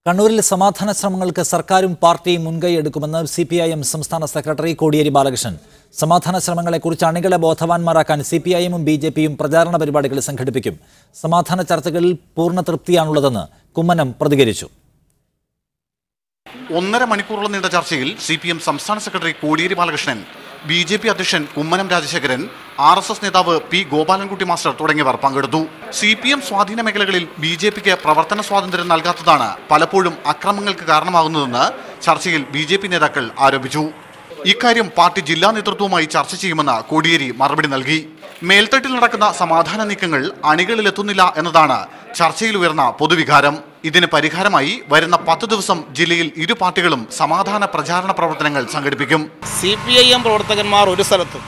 കണ്ണൂരിൽ സമാധാന ശ്രമങ്ങൾക്ക് സർക്കാരും പാർട്ടിയും മുൻകൈയെടുക്കുമെന്ന് CPIM സംസ്ഥാന സെക്രട്ടറി കോടിയേരി ബാലകൃഷ്ണൻ. സമാധാന ശ്രമങ്ങളെക്കുറിച്ച് അണികളെ ബോധവാന്മാരാക്കാൻ CPIM-ഉം BJP-യും പ്രചാരണ പരിപാടികൾ സംഘടിപ്പിക്കും. സമാധാന ചർച്ചകളിൽ പൂർണ്ണ തൃപ്തിയാണുള്ളതെന്ന് കുമ്മനം പ്രതികരിച്ചു. 1.5 മണിക്കൂറോളം നീണ്ട ചർച്ചയിൽ CPM സംസ്ഥാന സെക്രട്ടറി കോടിയേരി ബാലകൃഷ്ണൻ, BJP അധ്യക്ഷൻ കുമ്മനം രാജശേഖരൻ, RSS നേതാവ് P. ഗോപാലൻകുട്ടി മാസ്റ്റർ തുടങ്ങിയവർ പങ്കെടുത്തു. CPM സ്വാധീന മേഖലകളിൽ BJP-ക്ക് പ്രവർത്തന സ്വാതന്ത്ര്യം നൽകാത്തതാണ് പലപ്പോഴും അക്രമങ്ങൾക്ക് കാരണമാകുന്നതെന്ന് ചർച്ചയിൽ BJP നേതാക്കൾ ആരോപിച്ചു. ഇക്കാര്യം പാർട്ടി ജില്ലാ നേതൃത്വവുമായി ചർച്ച ചെയ്യുമെന്ന് കോടിയേരി മറുപടി നൽകി. മേൽത്തട്ടിൽ നടക്കുന്ന സമാധാന നീക്കങ്ങൾ അണികളിലെത്തുന്നില്ല എന്നതാണ് ചർച്ചയിൽ ഉയർന്ന പൊതുവികാരം. ഇതിന് പരിഹാരമായി വരുന്ന 10 ദിവസം ജില്ലയിൽ ഇരു പാർട്ടികളും സമാധാന പ്രചാരണ പ്രവർത്തനങ്ങൾ സംഘടിപ്പിക്കും. CPIM പ്രവർത്തകന്മാർ ഒരു സ്ഥലത്തും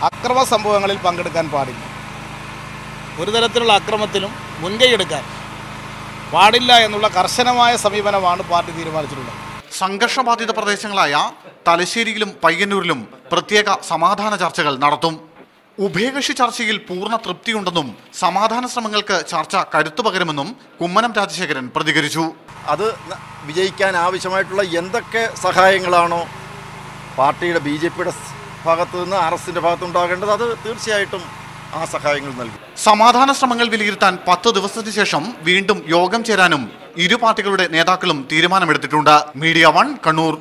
അക്രമ സംഭവങ്ങളിൽ പങ്കെടുക്കാൻ പാടില്ല. ഒരു തരത്തിലുള്ള അക്രമത്തിലും മുൻകൈയെടുക്കാൻ പാടില്ല എന്നുള്ള കർശനമായ സമീപനമാണ് പാർട്ടി തീരുമാനിച്ചിട്ടുള്ളത്. സംഘർഷബാധിത പ്രദേശങ്ങളായ തലശ്ശേരിയിലും പയ്യന്നൂരിലും പ്രത്യേക സമാധാന ചർച്ചകൾ നടത്തും. ഉഭയകക്ഷി ചർച്ചയിൽ പൂർണ്ണ തൃപ്തിയുണ്ടെന്നും സമാധാന ശ്രമങ്ങൾക്ക് ചർച്ച കരുത്തു പകരുമെന്നും കുമ്മനം രാജശേഖരൻ പ്രതികരിച്ചു. അത് വിജയിക്കാൻ ആവശ്യമായിട്ടുള്ള എന്തൊക്കെ സഹായങ്ങളാണോ പാർട്ടിയുടെ BJP-യുടെ ഭാഗത്തു നിന്ന് RSS-ന്റെ ഭാഗത്തുണ്ടാകേണ്ടത്, അത് തീർച്ചയായിട്ടും ആ സഹായങ്ങൾ നൽകും. സമാധാന ശ്രമങ്ങൾ വിലയിരുത്താൻ 10 ദിവസത്തിന് ശേഷം വീണ്ടും യോഗം ചേരാനും ഇരു പാർട്ടികളുടെ നേതാക്കളും തീരുമാനമെടുത്തിട്ടുണ്ട്. മീഡിയ 1 കണ്ണൂർ.